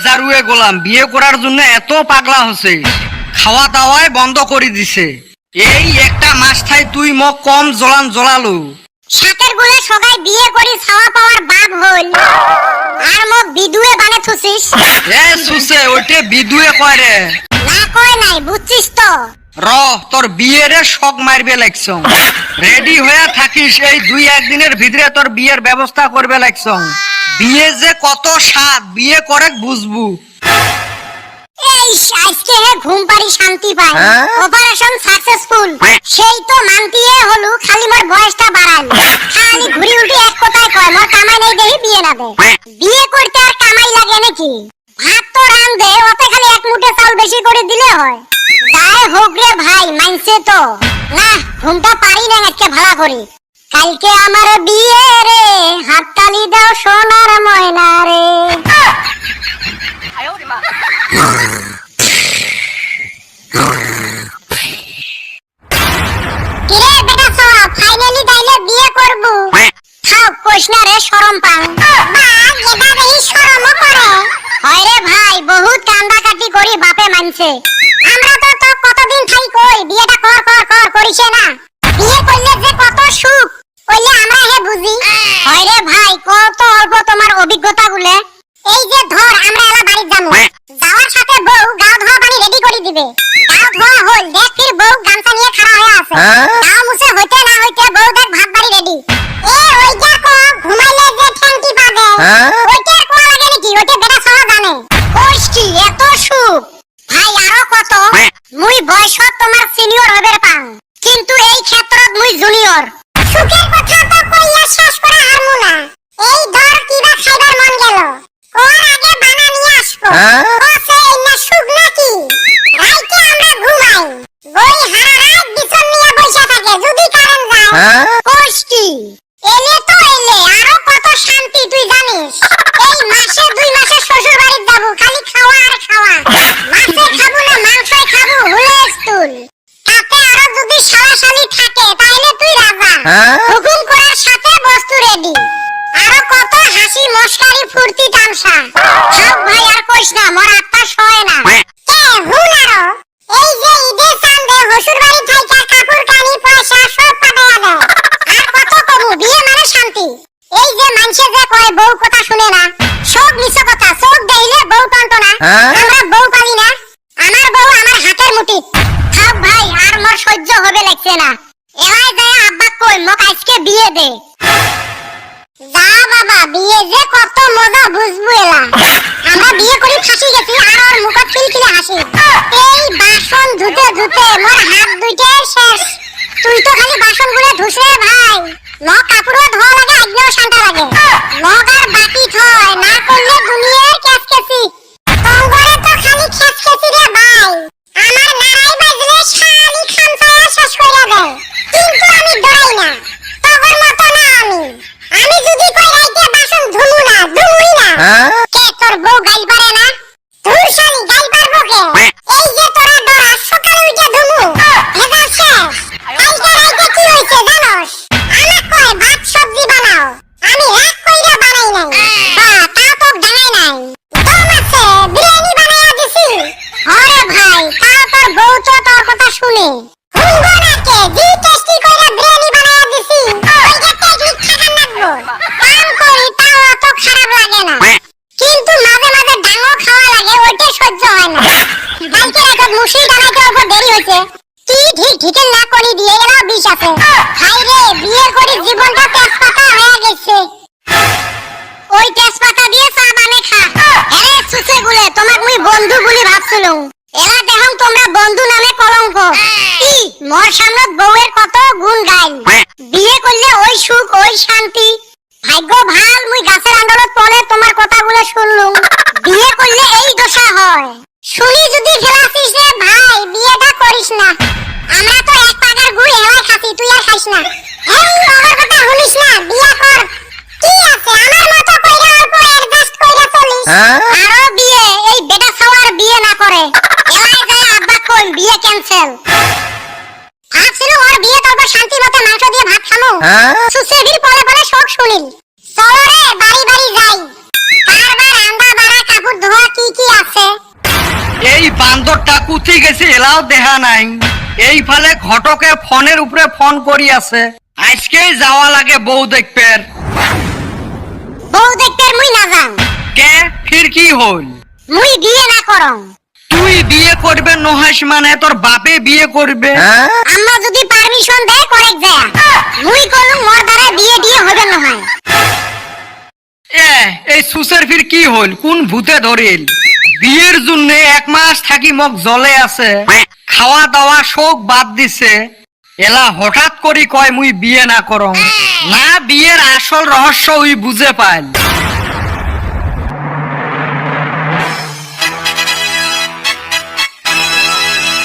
দারুয়ে গোলাম বিয়ে করার জন্য এত পাগলা হচ্ছে, খাওয়া দাওয়ায় বন্ধ করে দিছে। এই একটা মাস থাই তুই মোক কম জলালু। সাতের গুলে সবাই বিয়ে করি ছাওয়া পাওয়ার বাপ হল, আর মোক বিদুয়ে বানে থুছিস। এ সুসে ওইটে বিদুয়ে কয় রে। না কয় নাই, বুঝছিস তো। তোর বিয়েরে শক মারবে লাগছ, রেডি হয়ে থাকিস, এই 2-1 দিনের ভিতরে তোর বিয়ের ব্যবস্থা করবে লাগছ। বিয়ে যে কত স্বাদ, বিয়ে করে বুঝবু। এই আজকে হে ঘুম পারি শান্তি পাই, অপারেশন সাকসেসফুল। সেই তো মানতিয়ে হলু, খালি মোর বয়সটা বাড়াল। খালি ঘুরি উল্টি এক কথায় কয় মোর কামাই নেই দেহি বিয়ে না দে। বিয়ে করতে আর কামাই লাগে নাকি? ভাত তো রান্ধে, ওতে খালি এক মুঠে চাল বেশি করে দিলে হয়। যাই হোক রে ভাই, মানছে তো না। ঘুমটা পারি না আজকে ভালো করি। কালকে আমার বিয়ে রে, হাততালি দাও সোনার ময়না রে। কিরে বেটা সব ফাইনালি তাইলে বিয়ে করব। থাও কইস না রে, শরম পাং। বা গেদা দেই শরম করে। হয় রে ভাই, বহুত কান্দাকাটি করি বাপে মানছে। আমরা তো কতদিন থাই কই বিয়েটা কর করিছে না। বিয়ে করলে যে কত সুখ কইলে আমরা হে বুঝি। হয় রে ভাই, কত অল্প তোমার অভিজ্ঞতা গুলে। এই যে ধর আমরা এলা বাড়ি যামু, যাওয়ার সাথে বউ গাও ধোয়া পানি রেডি করে দিবে। গাও ধোয়া হল, দেখ ফির বউ গামছা নিয়ে খাড়া হয়ে আছে। গাও মুছে হইতে না হইতে বউ দেখ ভাত বাড়ি রেডি। এ ওই যা কো ঘুমাইলে যে ঠ্যাংটি পাবে, ওইটা কোয়া লাগে নাকি? ওইটা বেটা সবা জানে। কইস কি এত সুখ? ভাই আরো কত, মুই বয়সত তোমার সিনিয়র হবের পাং, কিন্তু এই ক্ষেত্রত মুই জুনিয়র। সুখের কথা তো কইয়া শেষ করা হারমু না। এই ধর কিবা খাইবার মন গেল, ওর আগে বানা নিয়ে আসবো। ওসে ইন্না সুখ নাকি? রাইতে আমরা ঘুমাই, বই হারা রাত বিছন নিয়ে বইসা থাকে, যদি কারেন্ট যায়। কইস কি? এলে তো এলে, আরো কত শান্তি তুই জানিস। এই মাসে 2 মাসে শ্বশুর বাড়ি যাব, খালি খাওয়া আর খাওয়া। মাছে খাবো না মাংসই খাবো, হুলস্থুল। তাতে আরো যদি শালাশালি থাকে তাইলে তুই রাজা। হুকুম করার সাথে বস্তু রেডি। আরো কত হাসি মস্কারি ফুর্তি তামসা। সব ভাই আর কইস না, মোর আত্মা সয় না। কে হুন আরো, এই যে ঈদে চান্দে শ্বশুর বাড়ি থাইকা কাপড় কানি পয়সা সব পাঠাইয়া দেয়। আর কত কমু, বিয়ে মানে শান্তি। এই যে মানছে যে কয় বউ কথা শুনে না, সব মিছা কথা। চোখ দেইলে বউ টানতো না, আমরা বউ পালি না। আমার বউ আমার হাতের মুঠিত। সব ভাই আর মোর সহ্য হবে লাগছে না। এলাই যায় আব্বা কই মোক আজকে বিয়ে দে। যা বাবা, বিয়ে যে কত মজা বুঝবো এলা। আমরা বিয়ে করি ফাঁসি গেছি, আর ওর মুখত খিলখিলে হাসি। এই বাসন ধুতে ধুতে মোর হাত দুইটা শেষ। তুই তো খালি বাসন গুলো ধুস রে ভাই, মগ কাপড়ও ধোয়া লাগে, আজকেও শান্তা লাগে। মগ আর বাকি থয় না করলে দুনিয়ার ক্যাচকেচি। তঙ্গরে তো খালি খেচকেচি রে ভাই। আমার নারাই বাজলে শালি খামসায়া শেষ কইরা দেয়, কিন্তু আমি ডরাই না। তগর মতো না আমি যদি কই রাইতে বাসন ধুমু না, ধুমুই না। কে তোর বউ গাইল পারে না? ধুর শালি গাইল পারবো কে? এই যে তোরা ডরা, সকালে উঠে ধুমু, ভেজাল শেষ। কালকে রাইতে কি হইছে জানোস? আমাক কয় ভাত সবজি বানাও, আমি রাগ কইরা বানাই নাই। তাও তো ডাঙাই নাই, দম আছে, বিরিয়ানি বানাইয়া দিছি। হরে ভাই, তাও তোর বউ তো তোর কথা শুনে। হুঙ্গো না কে, জি টেস্টি কইরা বিরিয়ানি বানাইয়া দিছি, ওইটা টেকনিক থাকার লাগবো। কাম করি তাও অত খারাপ লাগে না, কিন্তু মাঝে মাঝে ডাঙো খাওয়া লাগে, ওইটা সহ্য হয় না। কালকে একটা মুসি ডানাইতে অল্প দেরি হয়েছে, কি ঠিক ঠিকের না করি দিয়ে এলাও বিষ আছে। ভাই রে, বিয়ে করি জীবনটা তেজপাতা হয়ে গেছে। ওই তেজপাতা দিয়ে চা বানে খা। আরে সুসে গুলে, তোমাক মুই বন্ধু বলি ভাবছিলাম। এলা দেখম তোমরা বন্ধু নামে কলঙ্ক। কি মোর সামনে বউয়ের কত গুণ গাইল। বিয়ে করলে ওই সুখ ওই শান্তি। ভাগ্য ভাল মুই গাছের আন্ডালত পলে তোমার কথাগুলো শুনলুম। বিয়ে করলে এই দশা হয়। শুনি যদি ফেলাছিস রে ভাই, বিয়েটা করিস না। আমরা তো এক পাগার গুড় এলাই খাসি, তুই আর খাইস না। এই ওর কথা শুনিস না, বিয়ে কর। কি আছে আমার মতো কইরা অল্প অ্যাডজাস্ট কইরা চলিস। আরো বিয়ে, এই বেটা ছাওয়ার বিয়ে না করে। এলাই যায় আব্বা কই বিয়ে ক্যান্সেল। ভাবছিল ওর বিয়ে তো শান্তি মতো মাংস দিয়ে ভাত খামু। সুসেভির পলে পলে শোক শুনিল। চলো রে বাড়ি বাড়ি যাই। কারবার আন্দা বাড়া কাপড় ধোয়া কি কি আছে? এই বান্দরটা কুথি গেছে এলাও দেখা নাই। এই ফালে ঘটকে ফোনের উপরে ফোন করি আছে, আজকেই যাওয়া লাগে বউ দেখপের। বউ দেখতে মুই না যাং। কে ফির কি হল? মুই বিয়ে না করং। তুই বিয়ে করবে নহাস মানে তোর বাপে বিয়ে করবে। আম্মা যদি পারমিশন দেয় করেক যায়। মুই কোন মোর দ্বারা বিয়ে দিয়ে হবে না হয়। এই সুসের ফির কি হল? কোন ভূতে ধরিল? বিয়ের জন্য 1 মাস থাকি মোক জলে আছে, খাওয়া দাওয়া শোক বাদ দিছে, এলা হঠাৎ করি কয় মুই বিয়ে না করং। না বিয়ের আসল রহস্য উই বুঝে পাইল।